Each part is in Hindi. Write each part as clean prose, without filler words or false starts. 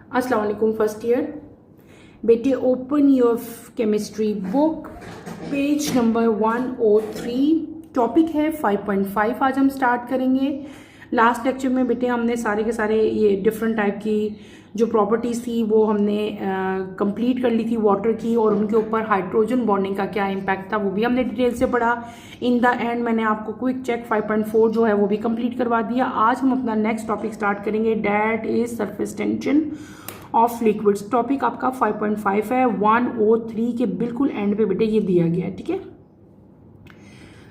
अस्सलाम वालेकुम फर्स्ट ईयर बेटे, open your chemistry book, page number 103। Topic है 5.5। आज हम स्टार्ट करेंगे। लास्ट लेक्चर में बेटे हमने सारे के सारे ये डिफरेंट टाइप की जो प्रॉपर्टीज़ थी वो हमने कंप्लीट कर ली थी वाटर की, और उनके ऊपर हाइड्रोजन बॉन्डिंग का क्या इम्पैक्ट था वो भी हमने डिटेल से पढ़ा। इन द एंड मैंने आपको क्विक चेक 5.4 जो है वो भी कंप्लीट करवा दिया। आज हम अपना नेक्स्ट टॉपिक स्टार्ट करेंगे, that is surface tension of liquids. Topic आपका 5.5 है, 103 के बिल्कुल एंड पे बेटे ये दिया गया है, ठीक है।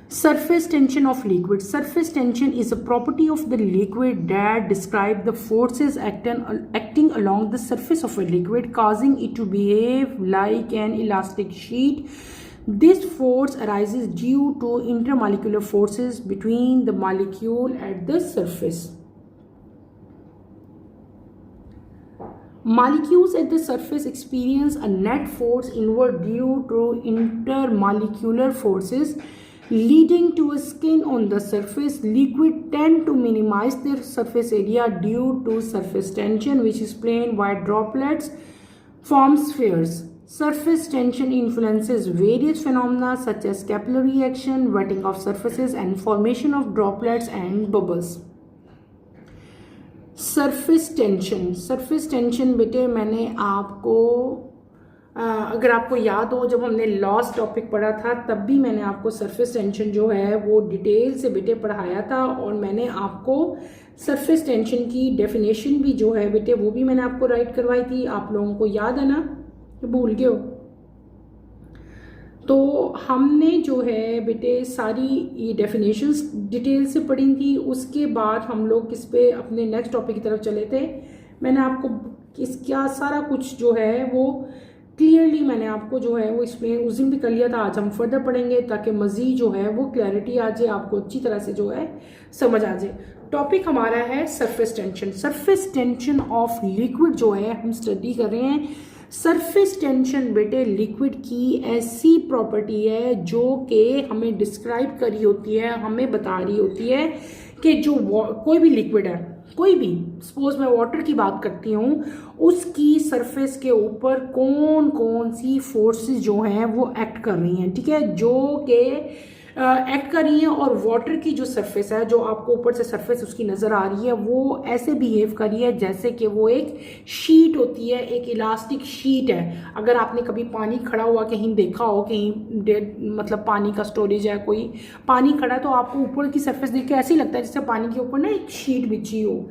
Surface tension of liquid. Surface tension is a property of the liquid that describe the forces acting along the surface of a liquid, causing it to behave like an elastic sheet. This force arises due to intermolecular forces between the molecule at the surface. Molecules at the surface experience a net force inward due to intermolecular forces, leading to a skin on the surface. Liquid tend to minimize their surface area due to surface tension, which is plain white droplets form spheres. Surface tension influences various phenomena such as capillary action, wetting of surfaces, and formation of droplets and bubbles. Surface tension बेटे मैंने आपको अगर आपको याद हो, जब हमने लॉस्ट टॉपिक पढ़ा था तब भी मैंने आपको सरफेस टेंशन जो है वो डिटेल से बेटे पढ़ाया था, और मैंने आपको सरफेस टेंशन की डेफिनेशन भी जो है बेटे वो भी मैंने आपको राइट करवाई थी। आप लोगों को याद है ना, भूल गए हो? तो हमने जो है बेटे सारी ये डेफिनेशंस डिटेल से पढ़ी थी। उसके बाद हम लोग किस पे अपने नेक्स्ट टॉपिक की तरफ चले थे। मैंने आपको इसका सारा कुछ जो है वो क्लियरली मैंने आपको जो है वो एक्सप्लेन उस दिन भी कर लिया था। आज हम फर्दर पढ़ेंगे ताकि मज़ीद जो है वो क्लैरिटी आ जाए, आपको अच्छी तरह से जो है समझ आ जाए। टॉपिक हमारा है surface tension. Surface tension of liquid जो है हम स्टडी कर रहे हैं। सरफेस टेंशन बेटे लिक्विड की ऐसी प्रॉपर्टी है जो कि हमें डिस्क्राइब करी होती है, हमें बता रही होती है कि जो कोई भी लिक्विड है, कोई भी, सपोज मैं वाटर की बात करती हूँ, उसकी सरफेस के ऊपर कौन कौन सी फोर्सेस जो हैं वो एक्ट कर रही हैं, ठीक है, जो कि एक्ट कर रही है। और वाटर की जो सरफेस है, जो आपको ऊपर से सरफेस उसकी नज़र आ रही है, वो ऐसे बिहेव कर रही है जैसे कि वो एक शीट होती है, एक इलास्टिक शीट है। अगर आपने कभी पानी खड़ा हुआ कहीं देखा हो, कहीं मतलब पानी का स्टोरेज है, कोई पानी खड़ा है, तो आपको ऊपर की सरफेस देख के ऐसे ही लगता है जैसे पानी के ऊपर ना एक शीट बिछी हो।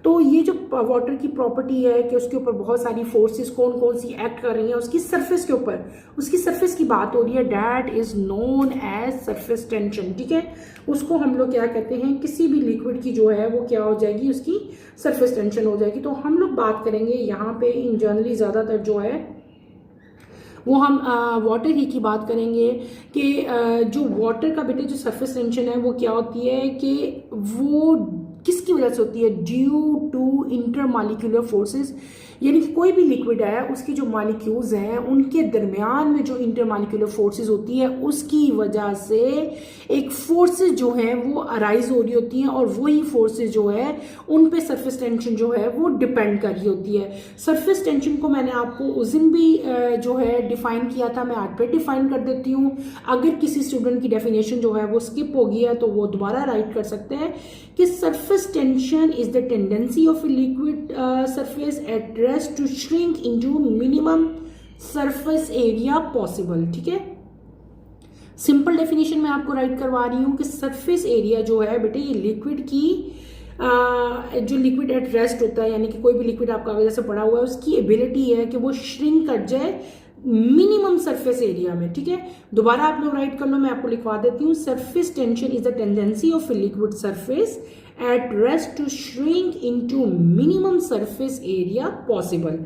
तो ये जो वाटर की प्रॉपर्टी है कि उसके ऊपर बहुत सारी फोर्सेस कौन कौन सी एक्ट कर रही हैं उसकी सरफेस के ऊपर, उसकी सरफेस की बात हो रही है, that is known as surface tension, ठीक है। उसको हम लोग क्या कहते हैं, किसी भी लिक्विड की जो है वो क्या हो जाएगी, उसकी सरफेस टेंशन हो जाएगी। तो हम लोग बात करेंगे यहाँ पे इन जनरली ज़्यादातर जो है वो हम वाटर ही की बात करेंगे कि जो वाटर का बेटे जो सरफेस टेंशन है वो क्या होती है कि वो किसकी वजह से होती है, ड्यू टू इंटरमॉलिक्यूलर फोर्सेस। यानी कि कोई भी लिक्विड है उसकी जो मॉलिक्यूल्स हैं उनके दरमियान में जो इंटरमॉलिक्यूलर फोर्सेस होती है उसकी वजह से एक फोर्सेस जो है वो अराइज हो रही होती हैं, और वही फोर्सेस जो है उन पे सरफेस टेंशन जो है वो डिपेंड कर रही होती है। सरफेस टेंशन को मैंने आपको उस दिन भी जो है डिफाइन किया था, मैं आज पे डिफाइन कर देती हूँ। अगर किसी स्टूडेंट की डेफिनेशन जो है वो स्किप हो गई है तो वो दोबारा राइट कर सकते हैं कि surface tension is the tendency of a liquid surface at rest to shrink into minimum surface area possible, ठीक है। सिंपल डेफिनेशन मैं आपको राइट करवा रही हूँ कि सरफेस एरिया जो है बेटे ये लिक्विड की जो लिक्विड एट रेस्ट होता है, यानी कि कोई भी लिक्विड आपका वजह से पड़ा हुआ है, उसकी एबिलिटी है कि वो श्रिंक कर जाए मिनिमम सरफेस एरिया में, ठीक है। दोबारा आप लोग राइट कर लो, मैं आपको लिखवा देती हूँ। Surface tension is the tendency of a liquid surface at rest to shrink into minimum surface area possible,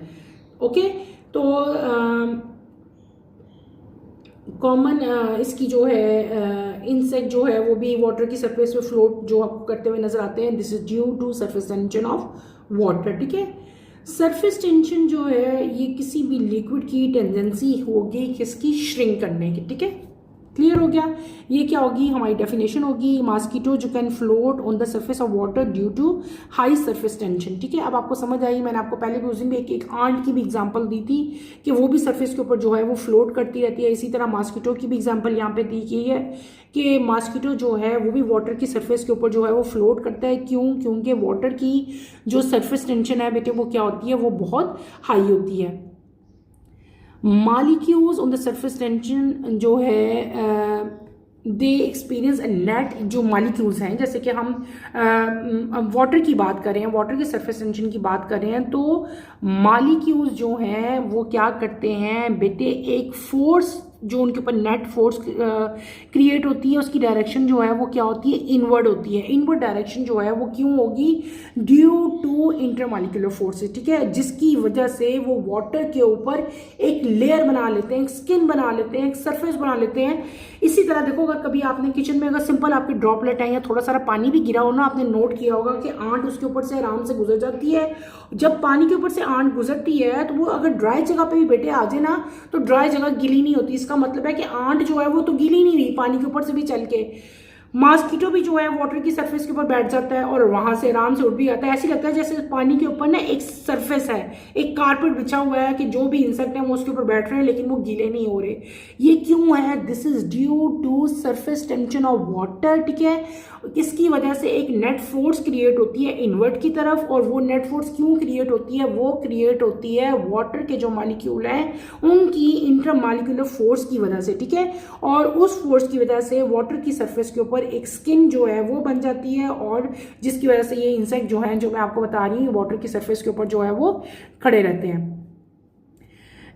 okay. तो कॉमन इसकी जो है इंसेक्ट जो है वो भी वाटर की सरफेस पे फ्लोट जो आपको करते हुए नजर आते हैं। This is due to surface tension of water, ठीक है। सरफेस टेंशन जो है ये किसी भी लिक्विड की टेंडेंसी होगी किसकी, श्रिंक करने की, ठीक है। क्लियर हो गया। ये क्या होगी, हमारी डेफिनेशन होगी, मॉस्किटो जो can float on the surface of water due to high surface tension. ठीक है, अब आपको समझ आई। मैंने आपको पहले भी उस दिन भी एक आंट की भी एग्जांपल दी थी कि वो भी सरफेस के ऊपर जो है वो फ्लोट करती रहती है। इसी तरह मॉस्किटो की भी एग्जांपल यहाँ पे दी गई है कि मॉस्किटो जो है वो भी वाटर की सरफेस के ऊपर जो है वो फ्लोट करता है। क्यों? क्योंकि वाटर की जो सरफेस टेंशन है बेटे वो क्या होती है, वो बहुत हाई होती है। Molecules on the surface tension जो है दे एक्सपीरियंस नेट, जो मॉलिक्यूल्स हैं, जैसे कि हम वाटर की बात करें, वाटर के सरफेस टेंशन की बात करें, तो मॉलिक्यूल्स जो हैं वो क्या करते हैं बेटे, एक फोर्स जो उनके ऊपर नेट फोर्स क्रिएट होती है, उसकी डायरेक्शन जो है वो क्या होती है, इनवर्ड होती है। इनवर्ड डायरेक्शन जो है वो क्यों होगी, ड्यू टू इंटरमॉलिक्यूलर फोर्सेस। ठीक है, जिसकी वजह से वो वाटर के ऊपर एक लेयर बना लेते हैं, एक स्किन बना लेते हैं, एक सरफेस बना लेते हैं। इसी तरह देखो, अगर कभी आपने किचन में अगर सिंपल आपकी ड्रॉपलेट है या थोड़ा सारा पानी भी गिरा हो ना, आपने नोट किया होगा कि आंट उसके ऊपर से आराम से गुजर जाती है। जब पानी के ऊपर से आंट गुजरती है तो वो अगर ड्राई जगह पे भी बेटे आ जाए ना, तो ड्राई जगह गीली नहीं होती। इसका मतलब है कि आंट जो है वो तो गीली नहीं रही पानी के ऊपर से भी चल के। मॉस्किटो भी जो है वाटर की सरफेस के ऊपर बैठ जाता है और वहां से आराम से उठ भी आता है। ऐसे लगता है जैसे पानी के ऊपर ना एक सरफेस है, एक कारपेट बिछा हुआ है कि जो भी इंसेक्ट है वो उसके ऊपर बैठ रहे हैं लेकिन वो गीले नहीं हो रहे। ये क्यों है? This is due to surface tension of water. ठीक है, इसकी वजह से एक नेट फोर्स क्रिएट होती है इनवर्ट की तरफ, और वो नेट फोर्स क्यों क्रिएट होती है, वो क्रिएट होती है वाटर के जो मॉलिक्यूल हैं उनकी इंटरमॉलिक्यूलर फोर्स की वजह से। ठीक है, और उस फोर्स की वजह से वाटर की सरफेस के ऊपर एक स्किन जो है वो बन जाती है, और जिसकी वजह से ये इंसेक्ट जो है, जो मैं आपको बता रही हूँ, वाटर की सरफेस के ऊपर जो है वो खड़े रहते हैं।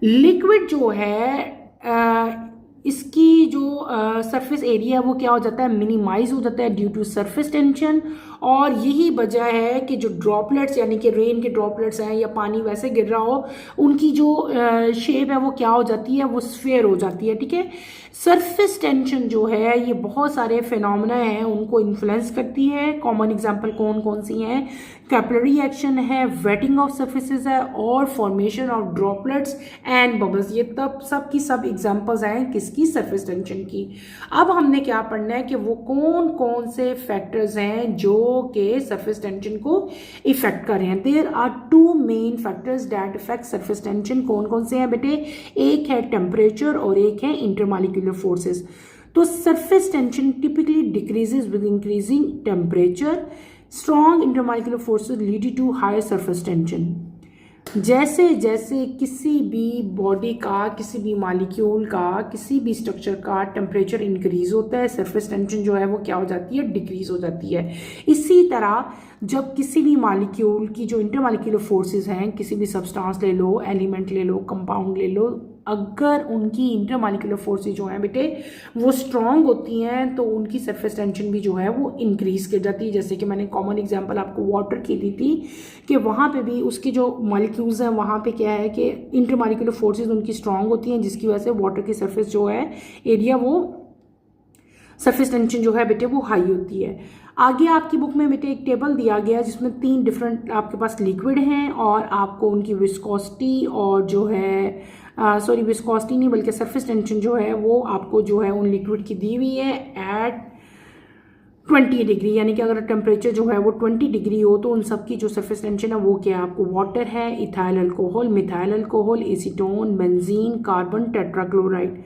लिक्विड जो है इसकी जो सरफेस एरिया वो क्या हो जाता है, मिनिमाइज हो जाता है ड्यू टू सरफेस टेंशन। और यही वजह है कि जो ड्रॉपलेट्स यानी कि रेन के ड्रॉपलेट्स हैं या पानी वैसे गिर रहा हो, उनकी जो शेप है वो क्या हो जाती है, वो स्फेयर हो जाती है। ठीक है, सरफेस टेंशन जो है ये बहुत सारे फिनोमेना हैं उनको इन्फ्लुएंस करती है। कॉमन एग्जांपल कौन कौन सी हैं? कैपिलरी एक्शन है, वेटिंग ऑफ सरफेसेस है, और formation of droplets and bubbles. ये तब सब की सब एग्जांपल्स हैं किसकी, सरफेस टेंशन की। अब हमने क्या पढ़ना है कि वो कौन कौन से फैक्टर्स हैं जो कि सरफेस टेंशन को इफेक्ट कर रहे हैं। There are two main factors that affect surface tension. कौन कौन से हैं बेटे? एक है टेम्परेचर और एक है इंटरमॉलिक्यूलर फोर्सेस। तो surface tension typically decreases with increasing temperature. Strong intermolecular forces lead to higher surface tension. जैसे जैसे किसी भी बॉडी का, किसी भी मॉलिक्यूल का, किसी भी स्ट्रक्चर का टेम्परेचर इंक्रीज होता है, सरफेस टेंशन जो है वो क्या हो जाती है, डिक्रीज हो जाती है। इसी तरह जब किसी भी मॉलिक्यूल की जो इंटरमॉलिक्यूलर फोर्सेस हैं, किसी भी सब्सटेंस ले लो, एलिमेंट ले लो, कंपाउंड ले लो, अगर उनकी इंटरमॉलिक्यूलर फोर्सेस जो हैं बेटे वो स्ट्रांग होती हैं तो उनकी सरफेस टेंशन भी जो है वो इंक्रीज कर जाती है। जैसे कि मैंने कॉमन एग्जांपल आपको वाटर की दी थी कि वहाँ पे भी उसके जो मॉलिक्यूल्स हैं वहाँ पे क्या है कि इंटरमॉलिक्यूलर फोर्सेस उनकी स्ट्रांग होती हैं, जिसकी वजह से वाटर की सरफेस जो है एरिया, वो सरफेस टेंशन जो है बेटे वो हाई होती है। आगे आपकी बुक में बेटे एक टेबल दिया गया है जिसमें 3 डिफरेंट आपके पास लिक्विड हैं और आपको उनकी विस्कोसिटी और जो है विस्कोसिटी नहीं बल्कि सरफेस टेंशन जो है वो आपको जो है उन लिक्विड की दी हुई है एट 20 डिग्री। यानी कि अगर टेम्परेचर जो है वो 20 डिग्री हो तो उन सब की जो सरफेस टेंशन है वो क्या है, आपको वाटर है, ethyl alcohol, methyl alcohol, acetone, benzene, carbon tetrachloride,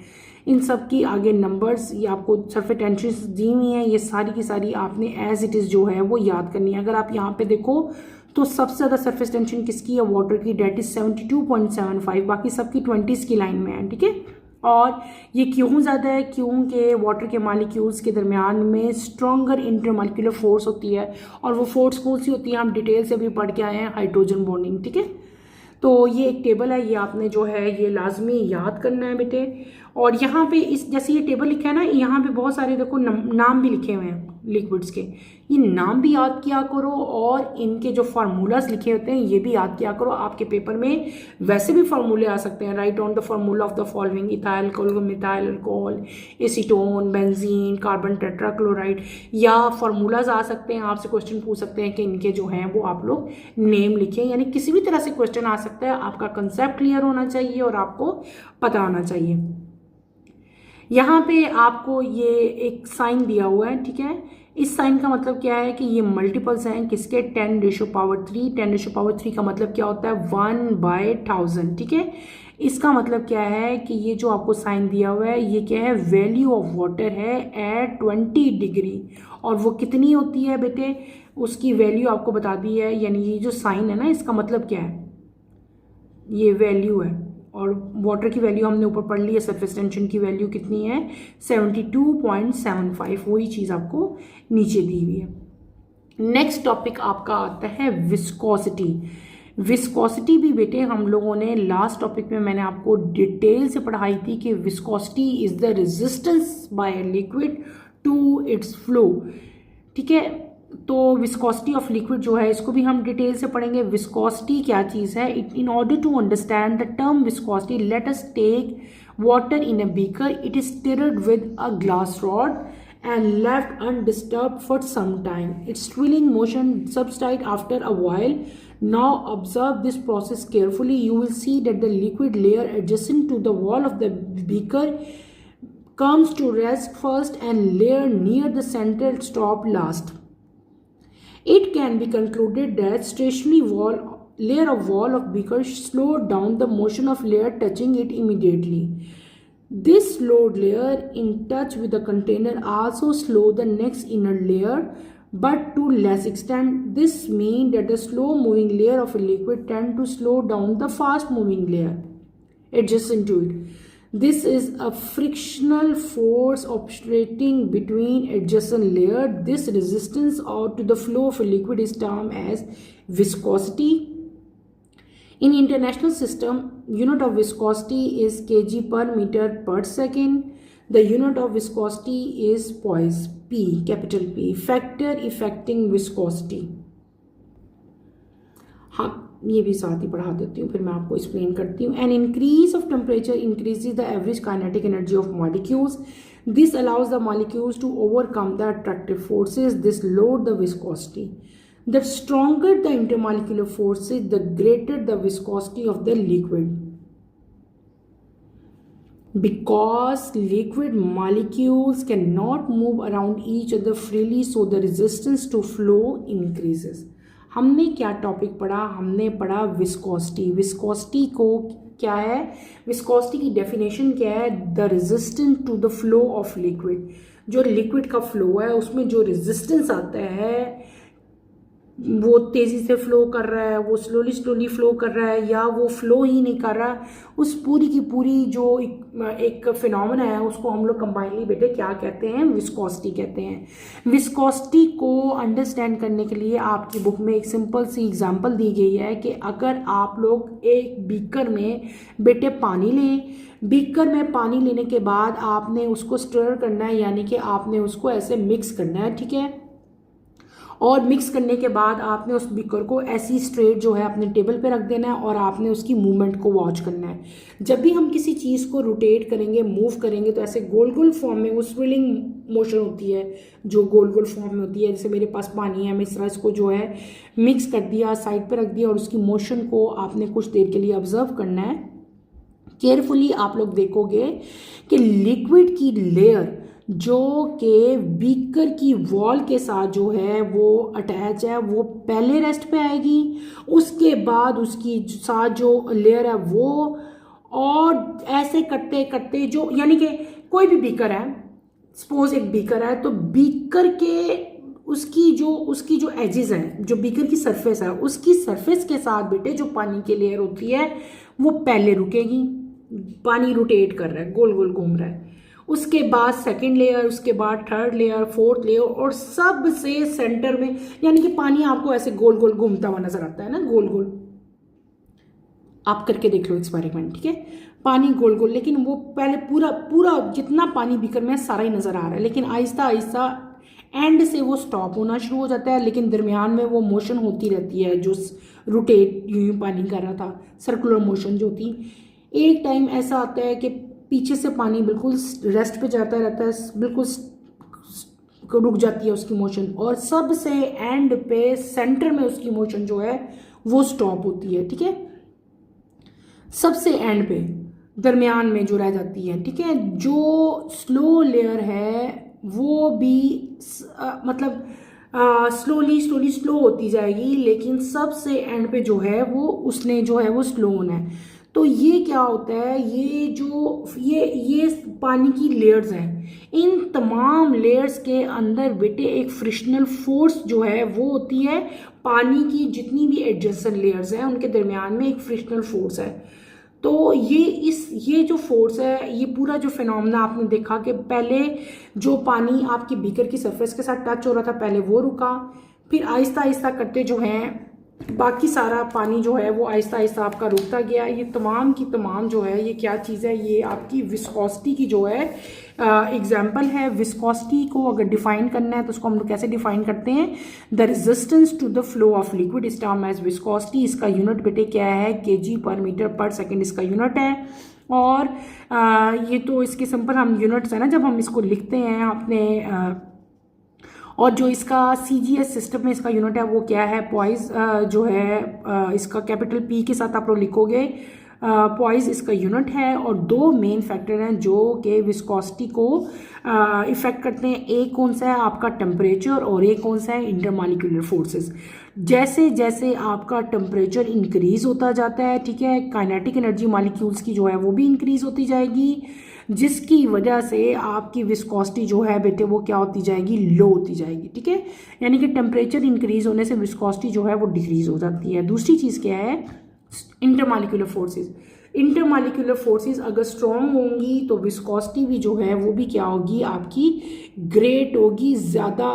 इन सब की आगे नंबर्स ये आपको सरफेस टेंशन दी हुई हैं। ये सारी की सारी आपने एज इट इज़ जो है वो याद करनी है। अगर आप यहाँ पे देखो तो सबसे ज़्यादा सरफेस टेंशन किसकी है, वाटर की, डेट इज 72.75, बाकी सबकी 20s की लाइन में है। ठीक है, और ये क्यों ज़्यादा है, क्योंकि वाटर के मॉलिक्यूल्स के दरमियान में स्ट्रॉन्गर इंटरमॉलिक्यूलर फोर्स होती है, और वो फोर्स कौन सी होती है हम डिटेल से भी पढ़ के आए हैं, हाइड्रोजन बॉन्डिंग। ठीक है, तो ये एक टेबल है, ये आपने जो है ये लाजमी याद करना है बेटे। और यहाँ पे इस जैसे ये टेबल लिखा है ना, यहाँ पे बहुत सारे देखो नाम भी लिखे हुए हैं लिक्विड्स के, ये नाम भी याद किया करो और इनके जो फार्मूलाज लिखे होते हैं ये भी याद किया करो। आपके पेपर में वैसे भी फार्मूले आ सकते हैं, right on the formula of the following, ethyl alcohol, methyl alcohol, acetone, benzene, carbon tetrachloride, या फार्मूलाज आ सकते हैं। आपसे क्वेश्चन पूछ सकते हैं कि इनके जो हैं वो आप लोग नेम लिखें, यानी किसी भी तरह से क्वेश्चन आ सकता है। आपका कंसेप्ट क्लियर होना चाहिए और आपको पता आना चाहिए। यहाँ पे आपको ये एक साइन दिया हुआ है, ठीक है। इस साइन का मतलब क्या है कि ये मल्टीपल्स हैं किसके, 10⁻3। 10⁻3 का मतलब क्या होता है, 1/1000, ठीक है। इसका मतलब क्या है कि ये जो आपको साइन दिया हुआ है ये क्या है, वैल्यू ऑफ वाटर है एट 20 डिग्री, और वो कितनी होती है बेटे, उसकी वैल्यू आपको बता दी है। यानी ये जो साइन है ना, इसका मतलब क्या है, ये वैल्यू है, और वाटर की वैल्यू हमने ऊपर पढ़ ली है, सरफेस टेंशन की वैल्यू कितनी है, 72.75, वही चीज़ आपको नीचे दी हुई है। नेक्स्ट टॉपिक आपका आता है विस्कोसिटी। विस्कोसिटी भी बेटे हम लोगों ने लास्ट टॉपिक में मैंने आपको डिटेल से पढ़ाई थी कि viscosity is the resistance by a liquid to its flow, ठीक है। तो विस्कोसिटी ऑफ लिक्विड जो है इसको भी हम डिटेल से पढ़ेंगे। विस्कोसिटी क्या चीज़ है, in order to understand the term viscosity let us take water in a beaker, it is stirred with a glass rod and left undisturbed for some time. Its swirling motion subside after a while. Now observe this process carefully. You will see that the liquid layer adjacent to the wall of the beaker comes to rest first and layer near the central stop last. It can be concluded that stationary layer of beaker slowed down the motion of layer touching it immediately. This slowed layer in touch with the container also slow the next inner layer, but to less extent. This means that the slow moving layer of a liquid tend to slow down the fast moving layer adjacent to it. This is a frictional force operating between adjacent layers. This resistance to the flow of a liquid is termed as viscosity. In international system, unit of viscosity is kg per meter per second. The unit of viscosity is poise, P, capital P, factor affecting viscosity. हाँ, ये भी साथ ही पढ़ा देती हूँ, फिर मैं आपको एक्सप्लेन करती हूँ। An increase of temperature increases the average kinetic energy of molecules. This allows the molecules to overcome the attractive forces. This lower the viscosity. The stronger the intermolecular forces, the greater the viscosity of the liquid. Because liquid molecules cannot move around each other freely, so the resistance to flow increases. हमने क्या टॉपिक पढ़ा, हमने पढ़ा विस्कोसिटी। विस्कोसिटी को क्या है, विस्कोसिटी की डेफिनेशन क्या है, the resistance to the flow of liquid. जो लिक्विड का फ्लो है उसमें जो रेजिस्टेंस आता है, वो तेज़ी से फ्लो कर रहा है, वो स्लोली फ्लो कर रहा है, या वो फ्लो ही नहीं कर रहा, उस पूरी की पूरी जो एक फिनोमेना है उसको हम लोग कंबाइनली बेटे क्या कहते हैं, विस्कोसिटी कहते हैं। विस्कोसिटी को अंडरस्टैंड करने के लिए आपकी बुक में एक सिंपल सी एग्जांपल दी गई है कि अगर आप लोग एक बीकर में बेटे पानी लें, बीकर में पानी लेने के बाद आपने उसको स्टर करना है, यानी कि आपने उसको ऐसे मिक्स करना है, ठीक है। और मिक्स करने के बाद आपने उस बीकर को ऐसी स्ट्रेट जो है अपने टेबल पे रख देना है और आपने उसकी मूवमेंट को वॉच करना है। जब भी हम किसी चीज़ को रोटेट करेंगे, मूव करेंगे, तो ऐसे गोल गोल फॉर्म में वो स्विलिंग मोशन होती है जो गोल गोल फॉर्म में होती है। जैसे मेरे पास पानी है, मैं इस तरह इसको जो है मिक्स कर दिया, साइड पर रख दिया, और उसकी मोशन को आपने कुछ देर के लिए ऑब्जर्व करना है। केयरफुली आप लोग देखोगे कि लिक्विड की लेयर जो कि बीकर की वॉल के साथ जो है वो अटैच है, वो पहले रेस्ट पे आएगी, उसके बाद उसकी साथ जो लेयर है वो, और ऐसे करते करते जो, यानी कि कोई भी बीकर है, सपोज एक बीकर है, तो बीकर के उसकी जो एजेस हैं, जो बीकर की सरफेस है, उसकी सरफेस के साथ बेटे जो पानी की लेयर होती है वो पहले रुकेगी। पानी रोटेट कर रहा है, गोल गोल घूम रहा है, उसके बाद सेकंड लेयर, उसके बाद थर्ड लेयर, फोर्थ लेयर, और सबसे सेंटर में, यानी कि पानी आपको ऐसे गोल गोल घूमता हुआ नजर आता है ना, गोल गोल। आप करके देख लो एक्सपेरिमेंट, ठीक है। पानी गोल गोल, लेकिन वो पहले पूरा जितना पानी बीकर में सारा ही नजर आ रहा है, लेकिन आहिस्ता आहिस्ता एंड से वो स्टॉप होना शुरू हो जाता है, लेकिन दरमियान में वो मोशन होती रहती है जो रोटेट यूं पानी कर रहा था, सर्कुलर मोशन जो थी। एक टाइम ऐसा आता है कि पीछे से पानी बिल्कुल रेस्ट पे जाता रहता है, बिल्कुल रुक जाती है उसकी मोशन, और सबसे एंड पे सेंटर में उसकी मोशन जो है वो स्टॉप होती है, ठीक है। सबसे एंड पे दरमियान में जो रह जाती है, ठीक है। जो स्लो लेयर है वो भी मतलब स्लोली स्लोली स्लो होती जाएगी, लेकिन सबसे एंड पे जो है वो उसने जो है वो स्लो होना है। तो ये क्या होता है, ये जो ये पानी की लेयर्स हैं, इन तमाम लेयर्स के अंदर बेटे एक फ्रिक्शनल फोर्स जो है वो होती है। पानी की जितनी भी एडजेसेंट लेयर्स हैं उनके दरमियान में एक फ्रिक्शनल फोर्स है। तो ये जो फोर्स है, ये पूरा जो फिनोमेना आपने देखा कि पहले जो पानी आपकी बीकर की सरफेस के साथ टच हो रहा था, पहले वो रुका, फिर आहिस्ता आहिस्ता करते जो है बाकी सारा पानी जो है वो आहिस्ता आहिस्ता आपका रुकता गया। ये तमाम की तमाम जो है ये क्या चीज़ है, ये आपकी विस्कोसिटी की जो है एग्जाम्पल है। विस्कोसिटी को अगर डिफाइन करना है तो उसको हम लोग कैसे डिफाइन करते हैं, the resistance to the flow of liquid is term as viscosity. इसका यूनिट बेटे क्या है, kg/m/s इसका यूनिट है। और ये तो इसके सिंपल हम यूनिट्स है ना जब हम इसको लिखते हैं अपने और जो इसका CGS सिस्टम में इसका यूनिट है वो क्या है, पॉइज जो है इसका कैपिटल P के साथ आप लोग लिखोगे, पॉइज इसका यूनिट है। और दो मेन फैक्टर हैं जो कि विस्कोसिटी को इफेक्ट करते हैं। एक कौन सा है आपका टेम्परेचर और एक कौन सा है इंटरमॉलिक्यूलर फोर्सेस। जैसे जैसे आपका टेम्परेचर इंक्रीज होता जाता है, ठीक है, काइनेटिक एनर्जी मॉलिक्यूल्स की जो है वो भी इंक्रीज होती जाएगी, जिसकी वजह से आपकी विस्कोसिटी जो है बेटे वो क्या होती जाएगी, लो होती जाएगी, ठीक है। यानी कि टेम्परेचर इंक्रीज होने से विस्कोसिटी जो है वो डिक्रीज हो जाती है। दूसरी चीज़ क्या है, इंटरमॉलिक्यूलर फोर्सेस। इंटरमॉलिक्यूलर फोर्सेस अगर स्ट्रॉन्ग होंगी तो विस्कोसिटी भी जो है वो भी क्या होगी, आपकी ग्रेट होगी, ज़्यादा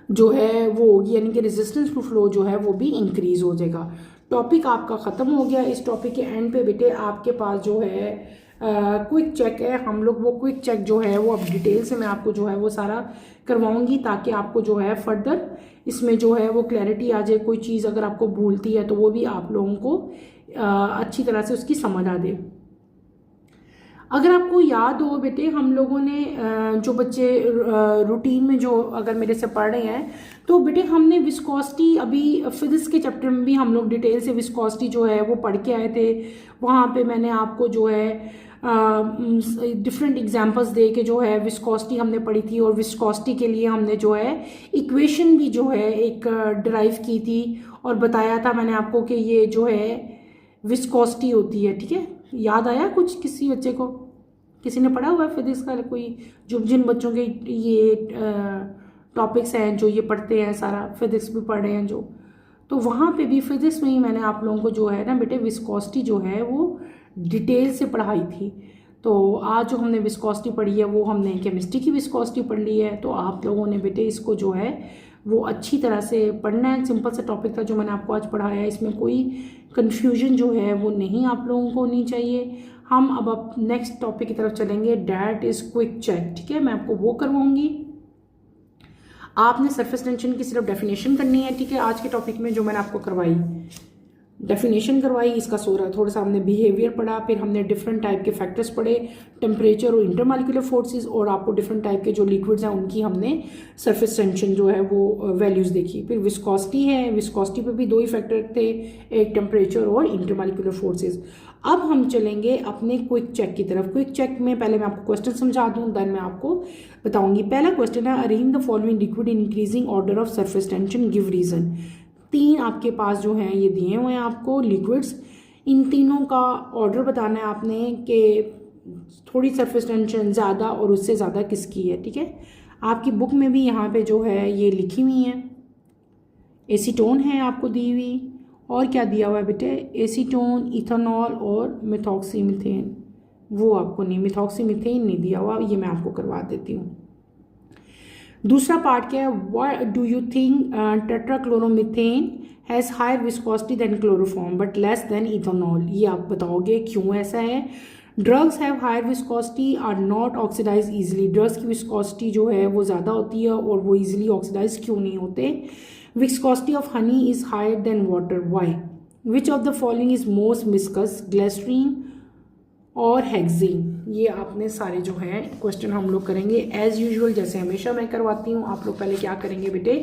जो है वो होगी, यानी कि रेजिस्टेंस टू फ्लो जो है वो भी इंक्रीज हो जाएगा। टॉपिक आपका ख़त्म हो गया। इस टॉपिक के एंड पे बेटे आपके पास जो है क्विक चेक है। हम लोग वो क्विक चेक जो है वो अब डिटेल से मैं आपको जो है वो सारा करवाऊंगी, ताकि आपको जो है फर्दर इसमें जो है वो क्लैरिटी आ जाए। कोई चीज़ अगर आपको भूलती है तो वो भी आप लोगों को अच्छी तरह से उसकी समझ आ दे। अगर आपको याद हो बेटे, हम लोगों ने जो बच्चे रूटीन में जो अगर मेरे से पढ़ रहे हैं तो बेटे हमने विस्कोसिटी अभी फिजिक्स के चैप्टर में भी हम लोग डिटेल से विस्कोसिटी जो है वो पढ़ के आए थे। वहाँ पे मैंने आपको जो है डिफरेंट एग्जांपल्स दे के जो है विस्कोसिटी हमने पढ़ी थी, और विस्कोसिटी के लिए हमने जो है इक्वेशन भी जो है एक डिराइव की थी और बताया था मैंने आपको कि ये जो है विस्कोसिटी होती है, ठीक है। याद आया कुछ किसी बच्चे को, किसी ने पढ़ा हुआ है फिजिक्स का, कोई जो जिन बच्चों के ये टॉपिक्स हैं जो ये पढ़ते हैं, सारा फिजिक्स भी पढ़ रहे हैं जो, तो वहाँ पे भी फिजिक्स में ही मैंने आप लोगों को जो है ना बेटे विस्कोसिटी जो है वो डिटेल से पढ़ाई थी। तो आज जो हमने विस्कोसिटी पढ़ी है वो हमने केमिस्ट्री की विस्कोसिटी पढ़ ली है। तो आप लोगों ने बेटे इसको जो है वो अच्छी तरह से पढ़ना है। सिंपल सा टॉपिक था जो मैंने आपको आज पढ़ाया है, इसमें कोई कन्फ्यूजन जो है वो नहीं आप लोगों को होनी चाहिए। हम अब नेक्स्ट टॉपिक की तरफ चलेंगे, डैट इज़ क्विक चेक, ठीक है। मैं आपको वो करवाऊंगी। आपने सरफेस टेंशन की सिर्फ डेफिनेशन करनी है, ठीक है। आज के टॉपिक में जो मैंने आपको करवाई डेफिनेशन करवाई, इसका थोड़ा सा हमने बिहेवियर पढ़ा, फिर हमने डिफरेंट टाइप के फैक्टर्स पढ़े, टेम्परेचर और इंटरमॉलिक्यूलर फोर्सेस, और आपको डिफरेंट टाइप के जो लिक्विड्स हैं उनकी हमने सरफेस टेंशन जो है वो वैल्यूज़ देखी। फिर विस्कोसिटी है, विस्कोसिटी पे भी दो ही फैक्टर थे, एक टेम्परेचर और इंटरमॉलिक्यूलर फोर्सेस। अब हम चलेंगे अपने क्विक चेक की तरफ। क्विक चेक में पहले मैं आपको क्वेश्चन समझा दूँ, देन मैं आपको बताऊँगी। पहला क्वेश्चन है, arrange the following liquid in increasing order of surface tension, give reason. तीन आपके पास जो हैं ये दिए हुए हैं आपको लिक्विड्स, इन तीनों का ऑर्डर बताना है आपने कि थोड़ी सरफेस टेंशन ज़्यादा और उससे ज़्यादा किसकी है, ठीक है। आपकी बुक में भी यहाँ पे जो है ये लिखी हुई है। एसीटोन है आपको दी हुई, और क्या दिया हुआ है बेटे, एसीटोन, इथेनॉल और मिथॉक्सीमीथेन। वो आपको नहीं, मिथॉक्सीमीथेन नहीं दिया हुआ, ये मैं आपको करवा देती हूँ। दूसरा पार्ट क्या है, why do you think tetrachloromethane has higher viscosity than chloroform but less than ethanol. ये आप बताओगे क्यों ऐसा है। Drugs have higher viscosity are not oxidise easily. Drugs की विस्कोसिटी जो है वो ज़्यादा होती है और वो ईजिली ऑक्सीडाइज क्यों नहीं होते। Viscosity of honey is higher than water, why. Which of the following is most viscous, glycerine और हेक्सेन। ये आपने सारे जो हैं क्वेश्चन हम लोग करेंगे एज यूजुअल, जैसे हमेशा मैं करवाती हूँ। आप लोग पहले क्या करेंगे बेटे,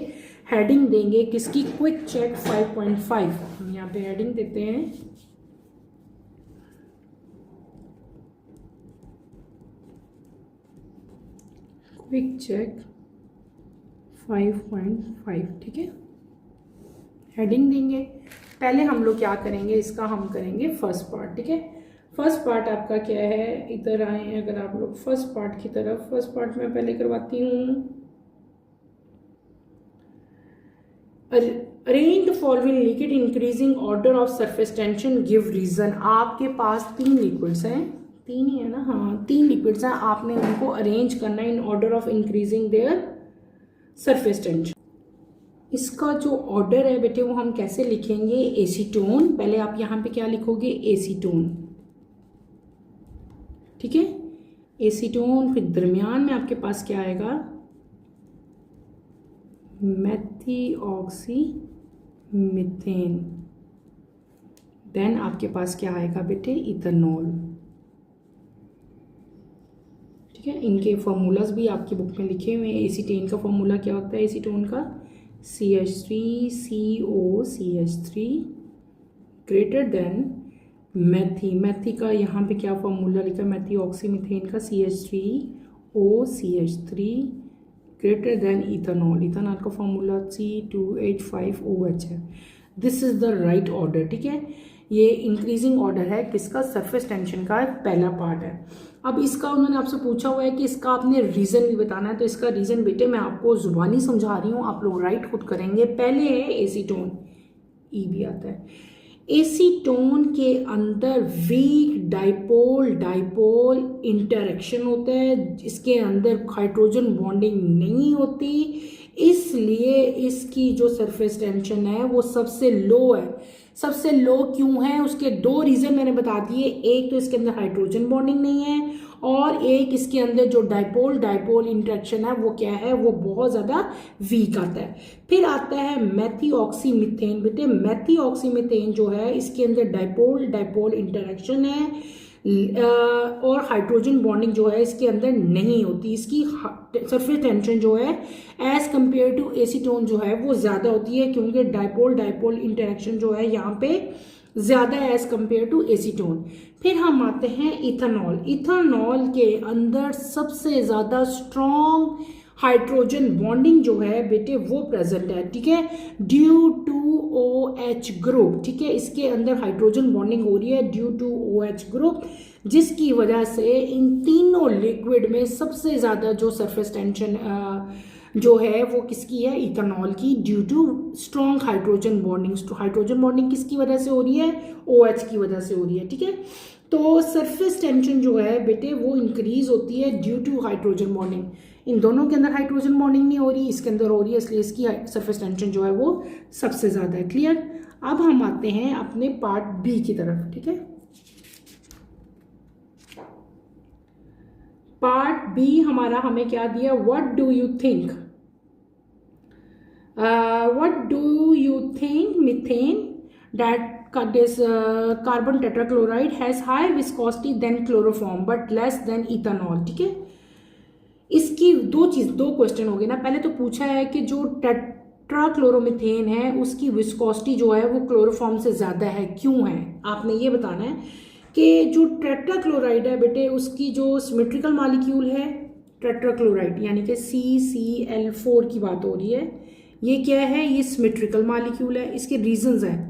हेडिंग देंगे किसकी, क्विक चेक 5.5। हम यहाँ पे हेडिंग देते हैं क्विक चेक 5.5, ठीक है। हेडिंग देंगे। पहले हम लोग क्या करेंगे, इसका हम करेंगे फर्स्ट पार्ट, ठीक है। फर्स्ट पार्ट आपका क्या है, इधर आए अगर आप लोग फर्स्ट पार्ट की तरफ, फर्स्ट पार्ट में पहले करवाती हूँ। Arrange the following liquid increasing order of surface tension, give reason. आपके पास 3 लिक्विड्स हैं, 3 ही है ना, हाँ 3 लिक्विड्स हैं, आपने उनको अरेंज करना है in order of increasing their surface tension. इसका जो ऑर्डर है बेटे वो हम कैसे लिखेंगे, एसीटोन। पहले आप यहाँ पे क्या लिखोगे, एसीटोन, ठीक है, एसीटोन। फिर दरमियान में आपके पास क्या आएगा, मेथिऑक्सी मीथेन। देन आपके पास क्या आएगा बेटे, इथेनॉल, ठीक है। इनके फॉर्मूलाज भी आपकी बुक में लिखे हुए हैं। एसीटेन का फॉर्मूला क्या होता है, एसीटोन का CH3COCH3 ग्रेटर देन मैथी का यहाँ पे क्या फॉर्मूला लिखा है, मेथिऑक्सीमीथेन का CH3OCH3 ग्रेटर देन इथेनॉल का फॉर्मूला C2H5OH है। This is the right order, ठीक है। ये इंक्रीजिंग ऑर्डर है किसका, सरफेस टेंशन का पहला पार्ट है। अब इसका उन्होंने आपसे पूछा हुआ है कि इसका आपने रीजन भी बताना है, तो इसका रीजन बेटे मैं आपको जुबानी समझा रही हूँ, आप लोग राइट खुद करेंगे। पहले है एसीटोन, ई भी आता है। एसीटोन के अंदर वीक डाइपोल इंटरेक्शन होता है, इसके अंदर हाइड्रोजन बॉन्डिंग नहीं होती, इसलिए इसकी जो सरफेस टेंशन है वो सबसे लो है। सबसे लो क्यों है, उसके 2 रीजन मैंने बता दिए। एक तो इसके अंदर हाइड्रोजन बॉन्डिंग नहीं है, और एक इसके अंदर जो डाइपोल इंटरेक्शन है वो क्या है, वो बहुत ज़्यादा वीक आता है। फिर आता है मेथिऑक्सीमीथेन। बेटे मेथिऑक्सीमीथेन जो है इसके अंदर डाइपोल इंटरेक्शन है, और हाइड्रोजन बॉन्डिंग जो है इसके अंदर नहीं होती। इसकी सरफेस टेंशन जो है एज कंपेयर टू एसीटोन जो है वो ज़्यादा होती है, क्योंकि डाइपोल इंटरेक्शन जो है यहाँ पे ज़्यादा है एज कंपेयर टू एसीटोन। फिर हम आते हैं इथेनॉल के अंदर सबसे ज़्यादा स्ट्रॉन्ग हाइड्रोजन बॉन्डिंग जो है बेटे वो प्रेजेंट है, ठीक है, ड्यू टू OH ग्रुप, ठीक है। इसके अंदर हाइड्रोजन बॉन्डिंग हो रही है ड्यू टू OH ग्रुप, जिसकी वजह से इन तीनों लिक्विड में सबसे ज़्यादा जो सरफेस टेंशन जो है वो किसकी है, इथेनॉल की, due to strong hydrogen bonding. Hydrogen bonding किसकी वजह से हो रही है, OH की वजह से हो रही है, ठीक है। तो सरफेस टेंशन जो है बेटे वो इंक्रीज होती है ड्यू टू हाइड्रोजन बॉन्डिंग। इन दोनों के अंदर हाइड्रोजन बॉन्डिंग नहीं हो रही, इसके अंदर हो रही है, इसलिए इसकी सरफेस टेंशन जो है वो सबसे ज़्यादा है। क्लियर। अब हम आते हैं अपने पार्ट बी की तरफ, ठीक है। पार्ट बी हमारा हमें क्या दिया, what do you think methane that this carbon tetrachloride has high viscosity than chloroform but less than ethanol, ठीक है। इसकी दो क्वेश्चन हो गए ना। पहले तो पूछा है कि जो टेट्राक्लोरोमीथेन है उसकी विस्कोसिटी जो है वो क्लोरोफॉर्म से ज़्यादा है, क्यों है, आपने ये बताना है कि जो टेट्राक्लोराइड है बेटे उसकी जो सिमेट्रिकल मॉलिक्यूल है टेट्राक्लोराइड यानी कि CCl4 की बात हो रही है, ये क्या है, ये सिमेट्रिकल मॉलिक्यूल है। इसके रीजंस हैं,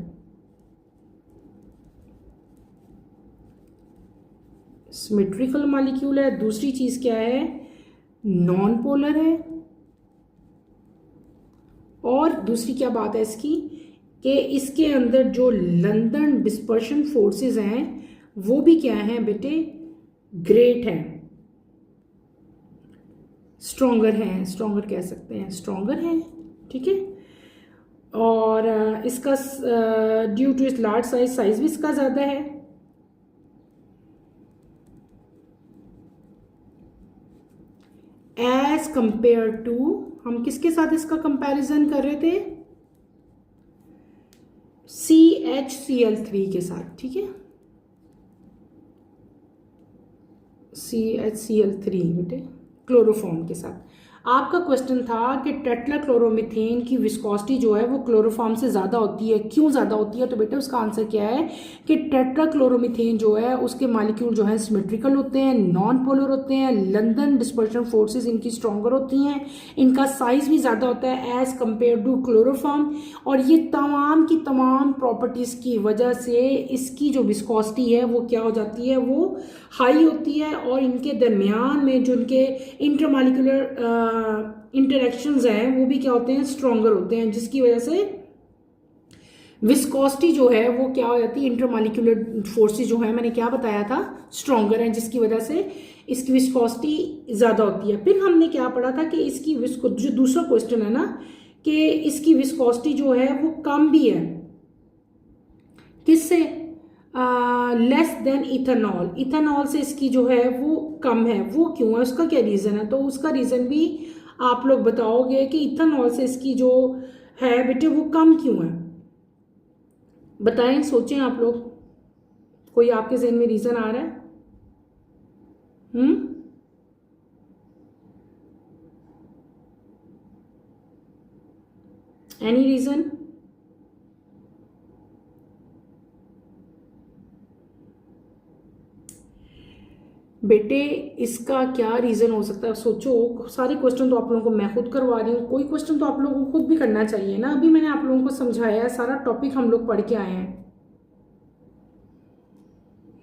सिमेट्रिकल मॉलिक्यूल है, दूसरी चीज क्या है, नॉन पोलर है, और दूसरी क्या बात है इसकी कि इसके अंदर जो लंदन डिस्पर्शन फोर्सेस हैं वो भी क्या हैं बेटे, ग्रेट हैं, स्ट्रॉन्गर कह सकते हैं, स्ट्रॉन्गर हैं, ठीक है। और इसका ड्यू टू इस लार्ज साइज भी इसका ज़्यादा है। एज कंपेयर टू, हम किसके साथ इसका कंपैरिजन कर रहे थे, CHCl3 के साथ, ठीक है, CHCl3 बेटे क्लोरोफॉर्म के साथ। आपका क्वेश्चन था कि टेट्राक्लोरोमीथेन की विस्कोसिटी जो है वो क्लोरोफॉर्म से ज़्यादा होती है, क्यों ज़्यादा होती है? तो बेटा उसका आंसर क्या है कि टेट्राक्लोरोमीथेन जो है उसके मॉलिक्यूल जो है सिमेट्रिकल होते हैं, नॉन पोलर होते हैं, लंदन डिस्पर्शन फोर्सेस इनकी स्ट्रॉन्गर होती हैं, इनका साइज भी ज़्यादा होता है एज़ कम्पेयर टू क्लोरोफॉर्म, और ये तमाम की तमाम प्रॉपर्टीज़ की वजह से इसकी जो विस्कोसिटी है वो क्या हो जाती है, वो हाई होती है, और इनके दरमियान में जो इनके इंटरमॉलिक्यूलर इंटरेक्शंस हैं वो भी क्या होते हैं, स्ट्रॉन्गर होते हैं, जिसकी वजह से विस्कोसिटी जो है वो क्या हो जाती है, इंटरमॉलिक्यूलर फोर्सेस जो है मैंने क्या बताया था, स्ट्रॉन्गर हैं, जिसकी वजह से इसकी विस्कोसिटी ज़्यादा होती है। फिर हमने क्या पढ़ा था कि इसकी जो दूसरा क्वेश्चन है ना कि इसकी विस्कोसिटी जो है वो कम भी है, किससे, लेस देन इथेनॉल, इथेनॉल से इसकी जो है वो कम है। वो क्यों है, उसका क्या रीज़न है? तो उसका रीज़न भी आप लोग बताओगे कि इथेनॉल से इसकी जो है बेटे वो कम क्यों है, बताएं, सोचें आप लोग, कोई आपके ज़हन में रीज़न आ रहा है? Any reason? बेटे इसका क्या रीज़न हो सकता है, सोचो। सारे क्वेश्चन तो आप लोगों को मैं खुद करवा रही हूँ, कोई क्वेश्चन तो आप लोगों को खुद भी करना चाहिए ना। अभी मैंने आप लोगों को समझाया है, सारा टॉपिक हम लोग पढ़ के आए हैं,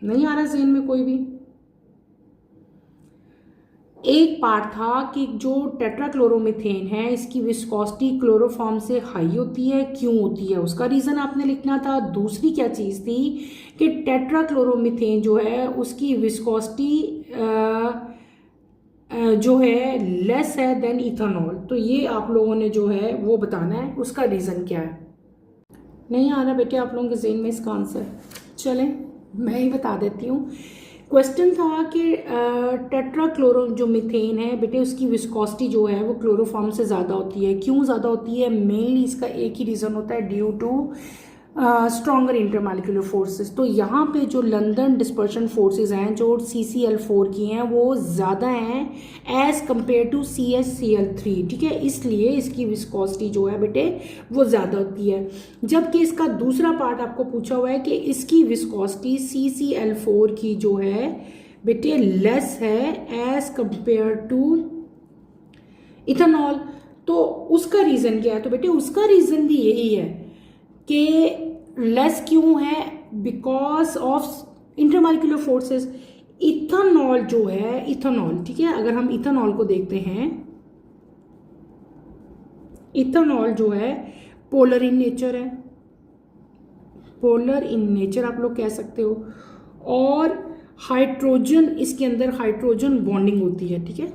नहीं आ रहा ज़हन में कोई भी? एक पार्ट था कि जो टेट्राक्लोरोमीथेन है इसकी विस्कोसिटी क्लोरोफॉर्म से हाई होती है, क्यों होती है उसका रीज़न आपने लिखना था। दूसरी क्या चीज़ थी कि टेट्राक्लोरोमीथेन जो है उसकी विस्कोसिटी जो है लेस है देन इथेनॉल, तो ये आप लोगों ने जो है वो बताना है उसका रीज़न क्या है। नहीं आ रहा बेटे आप लोगों के ज़हन में इसका आंसर? चलें मैं ही बता देती हूँ। क्वेश्चन था कि टेट्राक्लोरो जो मीथेन है बेटे उसकी विस्कोसिटी जो है वो क्लोरोफॉर्म से ज़्यादा होती है, क्यों ज़्यादा होती है? मेनली इसका एक ही रीज़न होता है, due to stronger intermolecular forces. तो यहाँ पे जो लंदन डिस्पर्शन फोर्सेस हैं जो CCl4 की हैं वो ज़्यादा हैं एज़ कम्पेयर टू CH-Cl3, ठीक है, इसलिए इसकी विस्कोसिटी जो है बेटे वो ज़्यादा होती है। जबकि इसका दूसरा पार्ट आपको पूछा हुआ है कि इसकी विस्कोसिटी CCl4 की जो है बेटे लेस है एज़ कम्पेयर टू इथेनॉल, तो उसका रीज़न क्या है? तो बेटे उसका रीज़न भी यही है कि लेस क्यों है, because of intermolecular forces. Ethanol जो है, इथेनॉल, ठीक है, अगर हम इथेनॉल को देखते हैं, इथेनॉल जो है पोलर इन नेचर है, पोलर इन नेचर आप लोग कह सकते हो, और हाइड्रोजन, इसके अंदर हाइड्रोजन बॉन्डिंग होती है, ठीक है,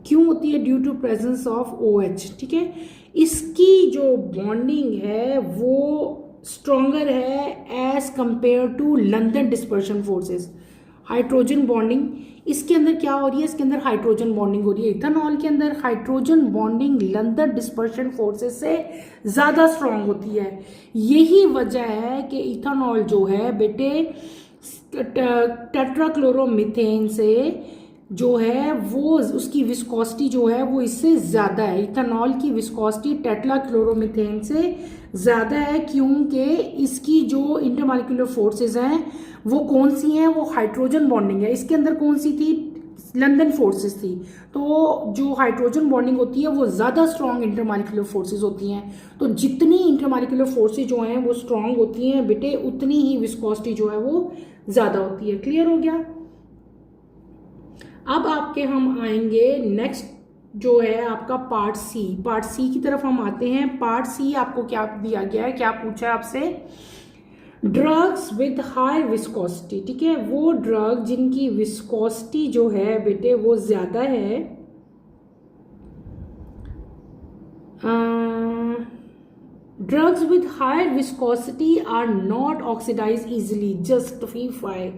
क्यों होती है? Due to presence of OH, ठीक है, इसकी जो बॉन्डिंग है वो स्ट्रॉन्गर है as compare to London dispersion forces. Hydrogen bonding इसके अंदर क्या हो रही है? इसके अंदर हाइड्रोजन बॉन्डिंग हो रही है, इथेनॉल के अंदर hydrogen bonding London dispersion forces से ज़्यादा स्ट्रॉन्ग होती है। यही वजह है कि इथेनॉल जो है बेटे टेट्राक्लोरोमीथेन से जो है वो उसकी विस्कोसिटी जो है वो इससे ज़्यादा है, इथेनॉल की विस्कोसिटी टेट्राक्लोरोमीथेन से ज़्यादा है, क्योंकि इसकी जो इंटरमॉलिक्यूलर फोर्सेस हैं वो कौन सी हैं? वो हाइड्रोजन बॉन्डिंग है। इसके अंदर कौन सी थी? लंदन फोर्सेस थी। तो जो हाइड्रोजन बॉन्डिंग होती है वो ज़्यादा स्ट्रॉन्ग इंटरमॉलिक्यूलर फोर्सेस होती हैं। तो जितनी इंटरमॉलिक्यूलर फोर्सेस जो हैं वो स्ट्रॉन्ग होती हैं बेटे, उतनी ही विस्कोसिटी जो है वो ज़्यादा होती है। क्लियर हो गया? अब आपके हम आएंगे नेक्स्ट जो है आपका पार्ट सी। पार्ट सी की तरफ हम आते हैं। पार्ट सी आपको क्या दिया गया है, क्या पूछा है आपसे? ड्रग्स विद हाई विस्कोसिटी, ठीक है, वो ड्रग जिनकी विस्कोसिटी जो है बेटे वो ज़्यादा है, drugs with high viscosity are not oxidise easily, justify.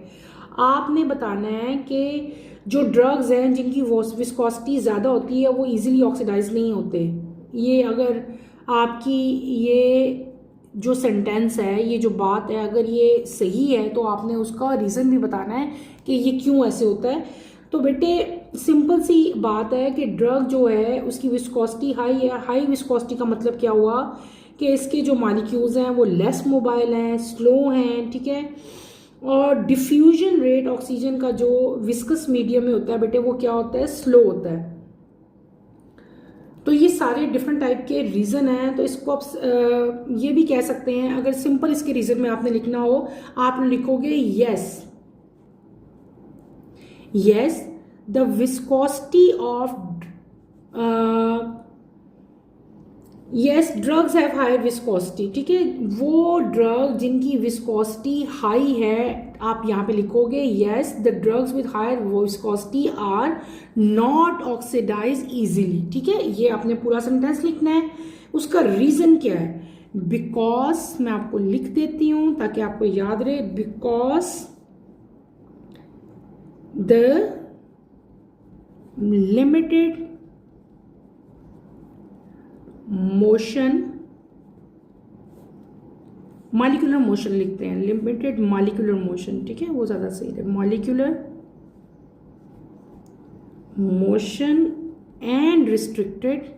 आपने बताना है कि जो ड्रग्स हैं जिनकी विस्कोसिटी ज़्यादा होती है वो इजीली ऑक्सीडाइज नहीं होते। ये अगर आपकी ये जो सेंटेंस है, ये जो बात है, अगर ये सही है तो आपने उसका रीज़न भी बताना है कि ये क्यों ऐसे होता है। तो बेटे सिंपल सी बात है कि ड्रग जो है उसकी विस्कोसिटी हाई है। हाई विस्कोसिटी का मतलब क्या हुआ कि इसके जो मॉलिक्यूल्स हैं वो लेस मोबाइल हैं, स्लो हैं, ठीक है। और डिफ्यूजन रेट ऑक्सीजन का जो विस्कस मीडियम में होता है बेटे वो क्या होता है, स्लो होता है। तो ये सारे डिफरेंट टाइप के रीज़न हैं। तो इसको आप ये भी कह सकते हैं, अगर सिंपल इसके रीज़न में आपने लिखना हो, आप लिखोगे yes the viscosity of yes drugs have high viscosity, ठीक है। वो ड्रग जिनकी विस्कोसिटी हाई है, आप यहाँ पे लिखोगे yes the drugs with higher viscosity are not oxidise easily, ठीक है। ये आपने पूरा सेंटेंस लिखना है। उसका रीजन क्या है, बिकॉज, मैं आपको लिख देती हूं ताकि आपको याद रहे, because the limited motion, molecular motion लिखते हैं, लिमिटेड मॉलिक्यूलर मोशन, ठीक है, वो ज़्यादा सही है। मॉलिक्यूलर मोशन एंड रिस्ट्रिक्टेड,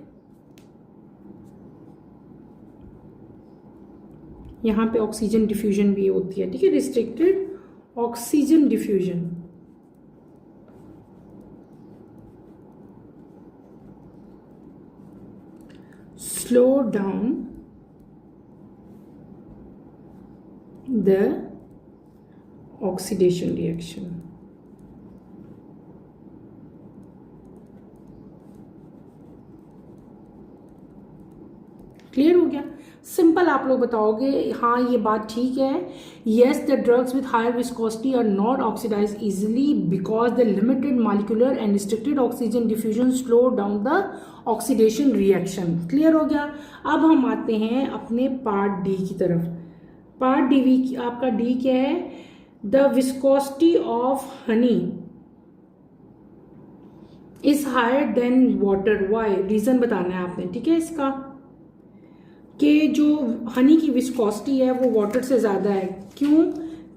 यहाँ पे ऑक्सीजन डिफ्यूजन भी होती है, ठीक है, restricted oxygen diffusion. Slow down the oxidation reaction। Clear हो गया। सिंपल आप लोग बताओगे हाँ ये बात ठीक है, yes the drugs with higher viscosity are not oxidise easily because the limited molecular and restricted oxygen diffusion slow down the oxidation reaction. Clear हो गया। अब हम आते हैं अपने पार्ट डी की तरफ। पार्ट डी आपका डी क्या है, the viscosity of honey is higher than water, why, reason बताना है आपने, ठीक है, इसका कि जो हनी की विस्कोसिटी है वो वाटर से ज्यादा है, क्यों।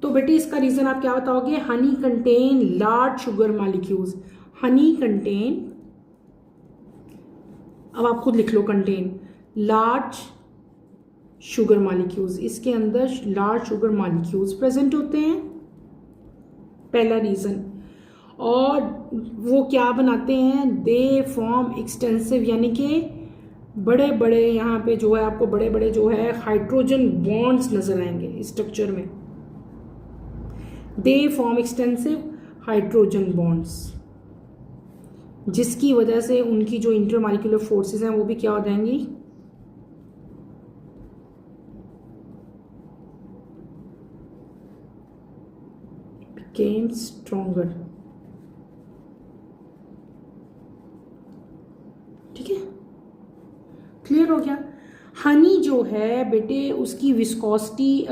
तो बेटे इसका रीजन आप क्या बताओगे, Honey contain large sugar molecules, Honey contain, अब आप खुद लिख लो, कंटेन लार्ज शुगर मॉलिक्यूल्स, इसके अंदर लार्ज शुगर मॉलिक्यूल्स प्रेजेंट होते हैं, पहला रीजन। और वो क्या बनाते हैं, दे फॉर्म एक्सटेंसिव, यानी कि बड़े बड़े, यहाँ पे जो है आपको बड़े बड़े जो है हाइड्रोजन बॉन्ड्स नजर आएंगे स्ट्रक्चर में, they form extensive hydrogen bonds, जिसकी वजह से उनकी जो इंटरमॉलिक्यूलर फोर्सेस हैं वो भी क्या हो जाएंगी, became stronger, ठीक है, क्लियर हो गया। हनी जो है बेटे उसकी विस्कोसिटी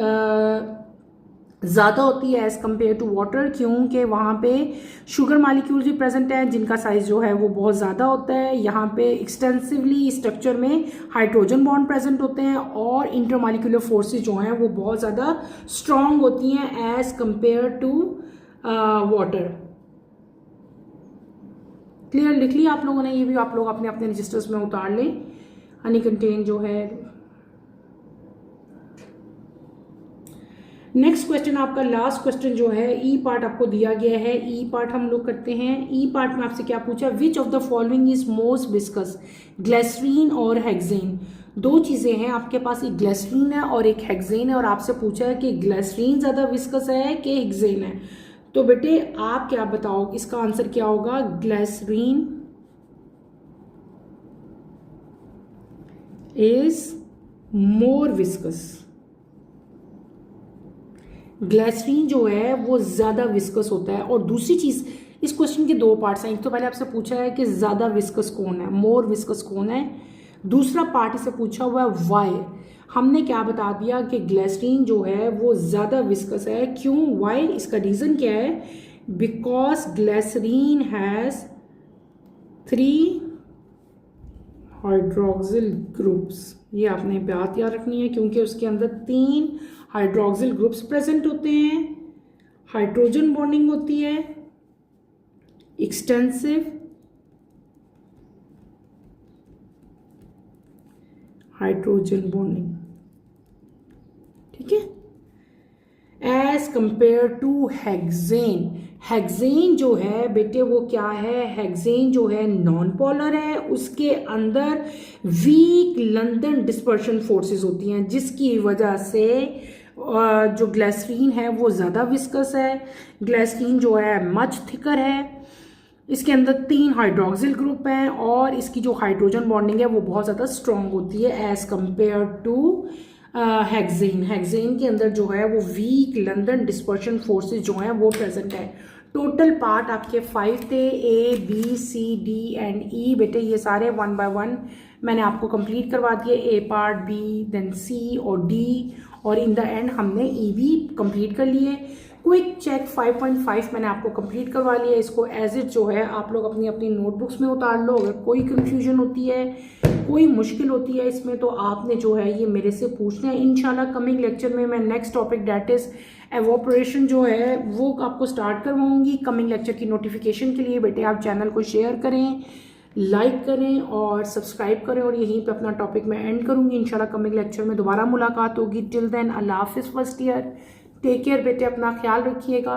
ज़्यादा होती है एज कम्पेयर टू वाटर, क्योंकि वहाँ पे शुगर मॉलिक्यूल भी प्रेजेंट है जिनका साइज जो है वो बहुत ज़्यादा होता है। यहाँ पे एक्सटेंसिवली स्ट्रक्चर में हाइड्रोजन बॉन्ड प्रेजेंट होते हैं और इंटरमॉलिक्यूलर फोर्सेस जो हैं वो बहुत ज़्यादा स्ट्रॉन्ग होती हैं as compare to water. Clear, लिख लिया आप लोगों ने, ये भी आप लोग अपने अपने रजिस्टर्स में उतार लें। हनी कंटेन जो है, नेक्स्ट क्वेश्चन आपका लास्ट क्वेश्चन जो है ई पार्ट आपको दिया गया है। ई पार्ट हम लोग करते हैं। ई पार्ट में आपसे क्या पूछा, which of the following is most viscous, glycerine और हेक्सेन। दो चीजें हैं आपके पास, एक ग्लिसरीन है और एक हेक्सेन है, और आपसे पूछा है कि ग्लिसरीन ज्यादा विस्कस है कि हेक्सेन है। तो बेटे आप क्या बताओ, इसका आंसर क्या होगा, glycerine is more viscous. Glycerine जो है वो ज्यादा विस्कस होता है। और दूसरी चीज, इस क्वेश्चन के दो पार्ट्स हैं। एक तो पहले आपसे पूछा है कि ज्यादा विस्कस कौन है, मोर विस्कस कौन है। दूसरा पार्ट इसे पूछा हुआ है वाई। हमने क्या बता दिया कि ग्लिसरीन जो है वो ज्यादा विस्कस है, क्यों, वाई, इसका रीजन क्या है, because glycerine has 3 hydroxyl groups. ये आपने बात याद रखनी है क्योंकि उसके अंदर 3 हाइड्रोक्सिल ग्रुप्स प्रेजेंट होते हैं, हाइड्रोजन बॉन्डिंग होती है एक्सटेंसिव हाइड्रोजन बॉन्डिंग, ठीक है, as compare to hexane. Hexane जो है बेटे वो क्या है, हेक्सेन जो है नॉन पोलर है, उसके अंदर वीक लंदन डिस्पर्शन फोर्सेस होती हैं, जिसकी वजह से जो ग्लिसरीन है वो ज़्यादा विस्कस है, ग्लिसरीन जो है मच थिकर है, इसके अंदर 3 हाइड्रोक्सिल ग्रुप हैं और इसकी जो हाइड्रोजन बॉन्डिंग है वो बहुत ज़्यादा स्ट्रॉन्ग होती है as compare to hexane. Hexane के अंदर जो है वो वीक लंदन डिस्पर्शन फोर्सेस जो हैं वो प्रेजेंट है। टोटल पार्ट आपके 5 थे, A, B, C, D and E। बेटे ये सारे 1 बाय 1 मैंने आपको कंप्लीट करवा दिए, A part, B, then C और D, और इन द एंड हमने E भी कंप्लीट कर लिए। क्विक चेक 5.5 मैंने आपको कंप्लीट करवा लिया। इसको एज इट जो है आप लोग अपनी अपनी नोटबुक्स में उतार लो। अगर कोई कंफ्यूजन होती है, कोई मुश्किल होती है इसमें, तो आपने जो है ये मेरे से पूछना है। इंशाल्लाह कमिंग लेक्चर में मैं next topic that is evaporation जो है वो आपको स्टार्ट करवाऊंगी। कमिंग लेक्चर की नोटिफिकेशन के लिए बेटे आप चैनल को शेयर करें, लाइक करें और सब्सक्राइब करें, और यहीं पे अपना टॉपिक मैं एंड करूंगी। इंशाल्लाह कमिंग लेक्चर में दोबारा मुलाकात होगी। टिल देन अल्लाह हाफिज़ फर्स्ट ईयर, टेक केयर बेटे, अपना ख्याल रखिएगा।